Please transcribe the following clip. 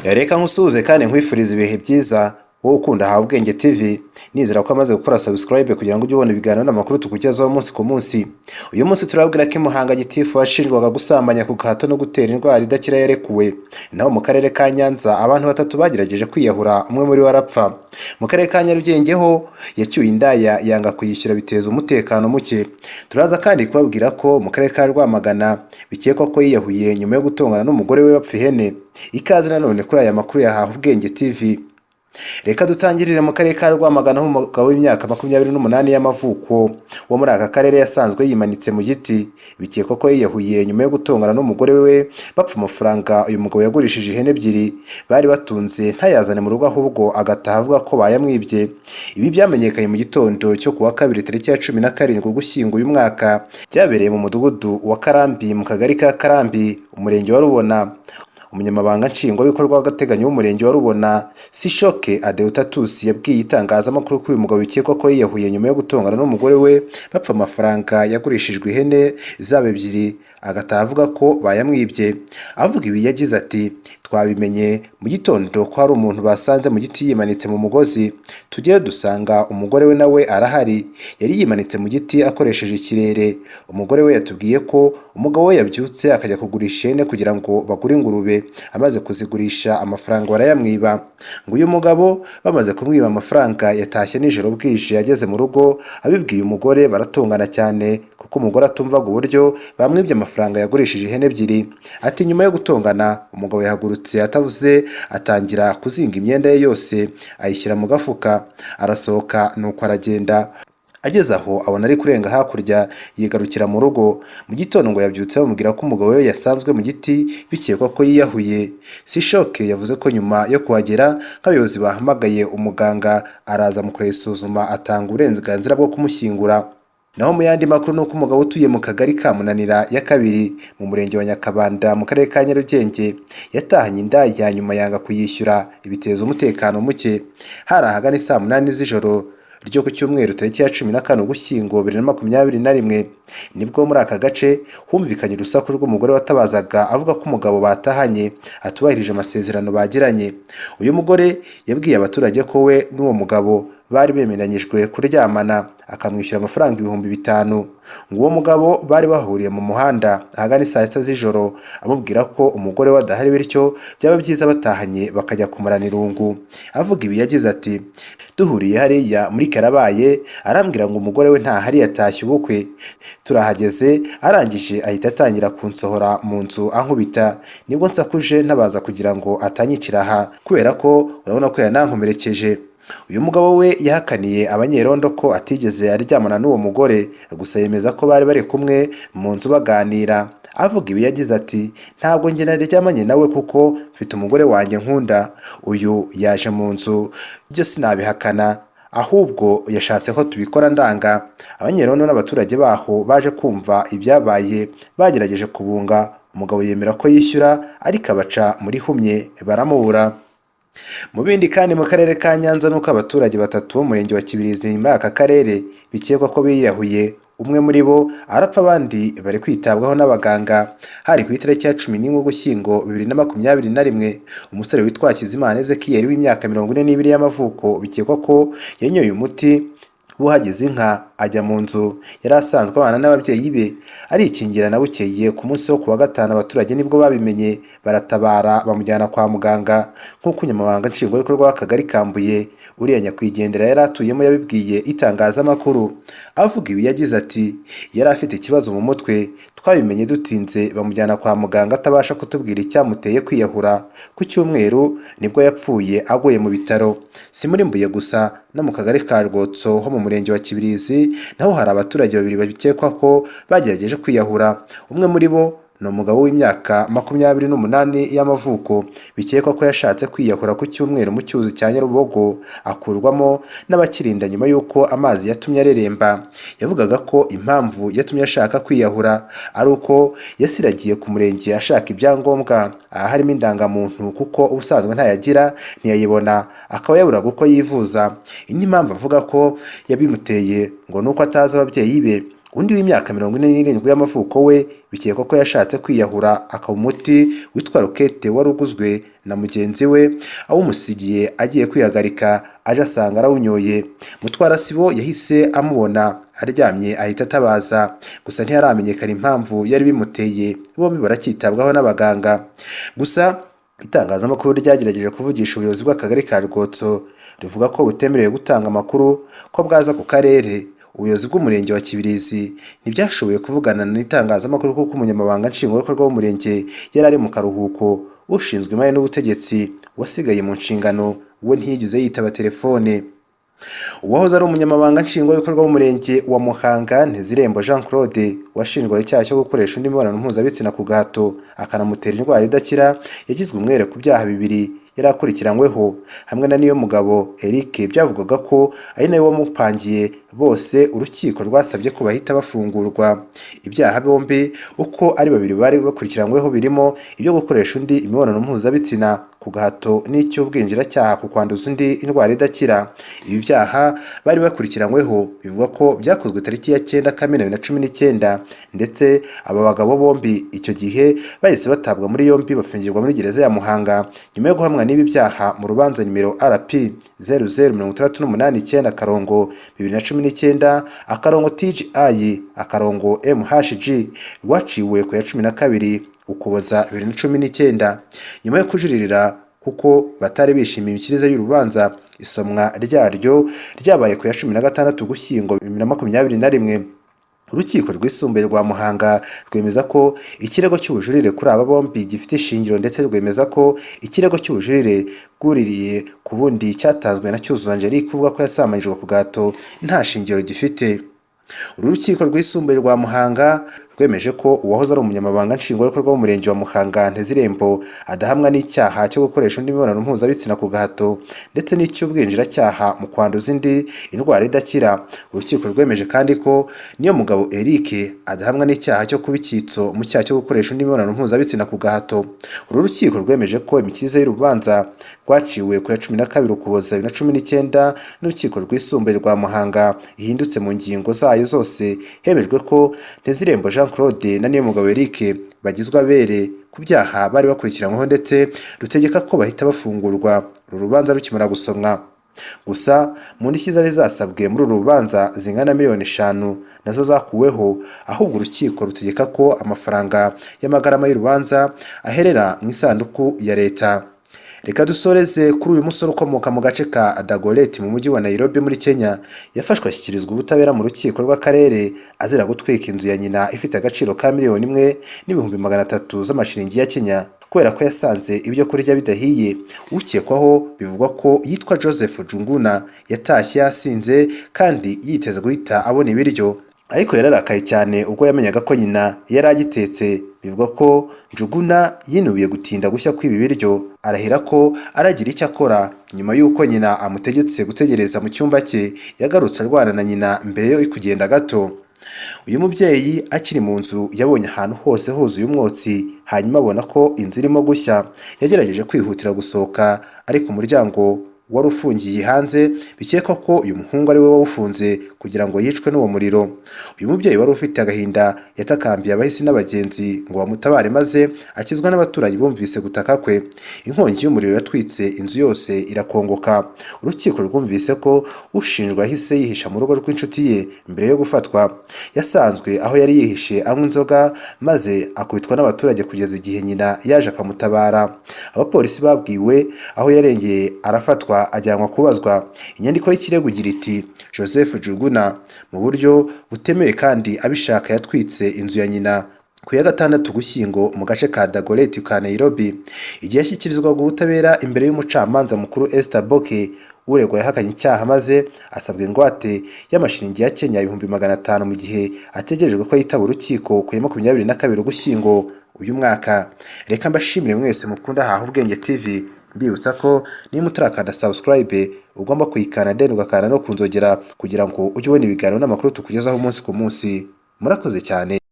Reka nkusuhuze kandi nkwifuriza ibihe byiza wowe ukunda Hawe Ubwenge TV. Nizera ko amaze gukora subscribe kugira ngo ujye ubona ibiganiro n'amakuru tukugezaho umunsi ku munsi. Uyu munsi turabwira ko Muhanga Gitifu washinjwaga gusambanya ku gahato no gutera indwara idakira yarekuwe. Naho mu karere ka Nyanza abantu batatu bagerageje kwiyahura, umwe muri bo arapfa. Mu karere ka Nyarugenge ho yacyuye indaya yanga kuyishyura biteza umutekano muke. Turaza kandi kubabwira ko mu karere ka Rwamagana bikekwa ko yiyahuye nyuma yo gutongana n'umugore we bapfa ihene. Ikaze nanone kuri aya makuru ya Hawe Ubwenge TV. Reka dutangirire mu karere ka Rwamagana aho umugabo w'imyaka 28 y'amavuko wo muri aka karere yasanzwe yimanitse mu giti. Bikekwa ko yiyahuye nyuma yo gutongana n'umugore we bapfa amafaranga uyu mugabo yagurishije ihene ebyiri bari batunze ntayazane mu rugo, ahubwo agataha avuga ko bayamwibye. Ibi byamenyekanye mu gitondo cyo kuwa kabiri tariki ya 17 Ugushyingo uyu mwaka, byabereye mu mudugudu wa Karambi mu kagari ka Karambi umurenge wa Rubona. Umunyamabanga nshingwabikorwa w'agateganyo w'umurenge wa Rubona Sishoke Adeutatus yabwiye itangazamakuru ko uyu mugabo bikekwa ko yiyahuye nyuma yo gutongana n'umugore we bapfa amafaranga yagurishijwe ihene zabo ebyiri, agataha avuga ko bayamwibye. Avuga ibi yagize ati, twabimenye mu gitondo ko hari umuntu basanze mu giti yimanitse mu mugozi, tugiye dusanga umugore we nawe arahari, yari yimanitse mu giti akoresheje ikirere. Umugore we yatubwiye ko umugabo we yabyutse akajya kugurisha ihene kugira ngo bagure ingurube, amaze kuzigurisha amafaranga barayamwiba. Ngo uyu mugabo bamaze kumwiba amafaranga yatashye nijoro bwije, yageze mu rugo abibwiye umugore baratongana cyane kuko umugore atumvaga uburyo bamwibye amafaranga yagurishije ihene ebyiri. Ati nyuma yo gutongana umugabo yahagurutse atavuze, atangira kuzinga imyenda ye yose ayishyira mu gafuka, arasohoka nuko aragenda. Ageze aho abona ari kurenga hakurya yigarukira mu rugo. Mu gitondo ngo yabyutse bamubwira ko umugabo we yasanzwe mu giti bikekwa ko yiyahuye. Sishoke yavuze ko nyuma yo kuhagera nk'abayobozi bahamagaye umuganga araza mukorera isuzuma atanga uburenganzira bwo kumushyingura. Naho mu yandi makuru nuko umugabo utuye mu kagari ka Munanira ya kabiri mu murenge wa Nyakabanda mu karere ka Nyarugenge yatahanye indaya nyuma yanga kuyishyura, ibiteza umutekano muke. Hari ahagana saa 8 z'ijoro ryo ku cyumweru tariki ya 14 Ugushyingo 2021 nibwo muri aka gace humvikanye urusaku rw'umugore watabazaga avuga ko umugabo batahanye atubahirije amasezerano bagiranye. Uyu mugore yabwiye abaturage ko we n'uwo mugabo bari bemeranyijwe kuryamana, akamwishyura amafaranga 5,000. Ngo uwo mugabo bari bahuriye mu muhanda ahagana saa 6 z'ijoro amubwira ko umugore we adahari, bityo byaba byiza batahanye bakajya kumarana irungu. Avuga ibi yagize ati, duhuriye hariya muri Karabaye arambwira ngo umugore we ntahari yatashye ubukwe. Turahageze arangije ahita atangira kunsohora mu nzu ankubita, nibwo nsakuje ntabaza kugira ngo atanyicira aha kubera ko urabona ko yanankomerekeje. Uyu mugabo we yahakaniye abanyerondo ko atigeze aryamana n'uwo mugore, gusa yemeza ko bari bari kumwe mu nzu baganira. Avuga ibi yagize ati, ntabwo njye naryamanye nawe kuko mfite umugore wanjye nkunda, uyu yaje mu nzu byo sinabihakana, ahubwo yashatse ko tubikora ndanga. Abanyerondo n'abaturage baho baje kumva ibyabaye bagerageje kubunga umugabo, yemera ko yishyura ariko abaca muri humye baramubura. Mu bindi kandi mu karere ka Nyanza nuko abaturage batatu bo murenge wa Kibirizi muri aka karere bikekwa ko biyahuye, umwe muri bo arapfa abandi bari kwitabwaho n'abaganga. Hari ku itariki ya 11 Ugushyingo 2021 umusore witwa Hakizimana Ezekiel w'imyaka 42 y'amavuko bikekwa ko yanyoye umuti buhagize inka ajya mu nzu yari asanzwe abana n'ababyeyi be, arikingira na bukeye ku munsi wo kuwa gatanu. Abaturage nibwo babimenye baratabara bamujyana kwa muganga, nk'uko umunyamabanga nshingwabikorwa w'akagari Kambuye uriya nyakwigendera yari atuyemo yabibwiye itangazamakuru. Avuga ibi yagize ati, yari afite ikibazo mu mutwe, twabimenye dutinze bamujyana kwa muganga atabasha kutubwira icyamuteye kwiyahura. Ku cyumweru nibwo yapfuye aguye mu bitaro. Si muri Mbuye gusa no mu kagari ka Rwotso ho mu murenge wa Kibirizi naho hari abaturage babiri babikekwa ko bagerageje kwiyahura. Umwe muri bo ni umugabo w'imyaka 28 y'amavuko bikekwa ko yashatse kwiyahura ku cyumweru mu cyuzi cya Nyarubogo akurwamo n'abakirinda nyuma y'uko amazi yatumye areremba. Yavugaga ko impamvu yatumye ashaka kwiyahura ari uko yasiragiye ku murenge ashaka ibyangombwa, aha harimo indangamuntu kuko ubusanzwe ntayagira ntiyayibona, akaba yaburaga uko yivuza. Indi mpamvu avuga ko yabimuteye ngo nuko atazi ababyeyi be. undi w'imyaka 47 y'amavuko we bikekwa ko yashatse kwiyahura akaba umuti witwa rokete wari uguzwe na mugenzi we awumusigiye agiye kwihagarika aje asanga arawunyoye. Mutwarasibo yahise amubona aryamye ahita atabaza, gusa ntiyaramenyekana impamvu yari bimuteye. Bombi baracyitabwaho n'abaganga. Gusa itangazamakuru ryagerageje kuvugisha ubuyobozi bw'akagari ka Rwotso rivuga ko butemerewe gutanga amakuru ko bwaza ku karere. Ubuyobozi bw'umurenge wa Kibirizi ntibyashoboye kuvugana n'itangazamakuru kuko umunyamabanga nshingwabikorwa w'umurenge yari ari mu karuhuko. Ushinzwe imari n'ubutegetsi wasigaye mu nshingano we ntiyigeze yitaba telefone. Uwahoze ari umunyamabanga nshingwabikorwa w'umurenge wa Muhanga Ntezirembo Jean Claude washinjwaga icyaha cyo gukoresha undi mibonano mpuzabitsina ku gahato akanamutera indwara idakira yagizwe umwere ku byaha bibiri yari akurikiranyweho hamwe na Niyomugabo Eric. Byavugaga ko ari nawe wamupangiye. Bose urukiko rwasabye ko bahita bafungurwa. Ibyaha bombi uko ari babiri bari bakurikiranyweho birimo ibyo gukoresha undi imibonano mpuzabitsina ku gahato n'icy'ubwinjiracyaha ku kwanduza undi indwara idakira. Ibi byaha bari bakurikiranyweho bivuga ko byakozwe tariki ya 9 Kamena 2019 ndetse aba bagabo bombi icyo gihe bahise batabwa muri yombi bafungirwa muri gereza ya Muhanga nyuma yo guhamwa n'ibi byaha mu rubanza nimero RP 006819/TGI/MHG rwaciwe ku ya 12 Ukuboza 2019 nyuma yo kujuririra kuko batari bishimiye imikirize y'urubanza. Isomwa ryaryo ryabaye ku ya 16 Ugushyingo 2021. Urukiko rwisumbuye rwa Muhanga rwemeza ko ikirego cy'ubujurire kuri aba bombi gifite ishingiro ndetse rwemeza ko ikirego cy'ubujurire bwuririye ku bundi cyatanzwe na Cyuzuzo Angelique kuvuga ko yasamanyijwe ku gahato nta shingiro gifite. Uru rukiko rwisumbuye rwa Muhanga rwemeje ko uwahoze ari umunyamabanga nshingwabikorwa w'umurenge wa Muhanga Ntezirembo adahamwa n'icyaha cyo gukoresha undi mibonano mpuzabitsina ku gahato ndetse n'icy'ubwinjiracyaha mu kwanduza indi indwara idakira. Urukiko rwemeje kandi ko Niyomugabo Eric adahamwa n'icyaha cyo kuba icyitso mu cyaha cyo gukoresha undi mibonano mpuzabitsina ku gahato. Uru rukiko rwemeje ko imikirize y'urubanza rwaciwe ku ya 12 Ukuboza 2019 n'urukiko rwisumbuye rwa Muhanga ihindutse mu ngingo zayo zose. Hemejwe ko Ntezirembo Jean Claude na Niyomugabo Eric bagizwe abere ku byaha bari bakurikiranyweho ndetse rutegeka ko bahita bafungurwa urubanza rukimara gusomwa. Gusa mu ndishyi zari zasabwe muri uru rubanza zingana miliyoni 5 nazo zakuweho, ahubwo urukiko rutegeka ko amafaranga y'amagarama y'urubanza aherera mu isanduku ya leta. Reka dusoreze kuri uyu musore ukomoka mu gace ka Dagoretti mu mujyi wa Nairobi muri Kenya yafashwe ashyikirizwa ubutabera mu rukiko rw'akarere azira gutwika inzu ya nyina ifite agaciro ka $1,300,000 z'amashiringi ya Kenya kubera ko yasanze ibyo kurya bidahiye. Ukekwaho bivugwa ko yitwa Joseph Njuguna yatashye yasinze kandi yiteze guhita abona ibiryo, ariko yararakaye cyane ubwo yamenyaga ko nyina yari agitetse. Bivugwa ko Njuguna yinubiye gutinda gushya kw'ibi biryo arahira ko aragira icyo akora. Nyuma y'uko nyina amutegetse gutegereza mu cyumba cye yagarutse arwana na nyina mbere yo kugenda gato. Uyu mubyeyi akiri mu nzu yabonye ahantu hose huzuye umwotsi, hanyuma abona ko inzu irimo gushya. Yagerageje kwihutira gusohoka ariko umuryango wari ufungiye hanze, bikekwa ko uyu muhungu ari we wawufunze kugira ngo yicwe n'uwo muriro. Uyu mubyeyi wari ufite agahinda yatakambiye abahisi n'abagenzi ngo bamutabare maze akizwa n'abaturanyi bumvise gutaka kwe. Inkongi y'umuriro yatwitse inzu yose irakongoka. Urukiko rwumvise ko ushinjwa yahise yihisha mu rugo rw'inshuti ye mbere yo gufatwa. Yasanzwe aho yari yihishe anywa inzoga maze akubitwa n'abaturage kugeza igihe nyina yaje akamutabara. Abapolisi babwiwe aho yarengeye arafatwa ajyanwa kubazwa. Inyandiko y'ikirego igira iti Joseph Njuguna mu buryo butemewe kandi abishaka yatwitse inzu ya nyina ku ya 6 Ugushyingo mu gace ka Dagoretti ka Nairobi. Igihe yashyikirizwaga ubutabera imbere y'umucamanza mukuru Esther Boke, uregwa yahakanye icyaha maze asabwe ingwate y'amashiringi ya Kenya 500,000 mu gihe ategerejwe ko yitaba urukiko ku ya 22 Ugushyingo uyu mwaka. Reka mbashimire mwese mukunda Haha Ubwenge TV, mbibutsa ko niba utarakanda subscribe ugomba kuyikana then ugakana no kunzogera kugira ngo ujye ubona ibiganiro n'amakuru tukugezaho umunsi ku munsi. Murakoze cyane.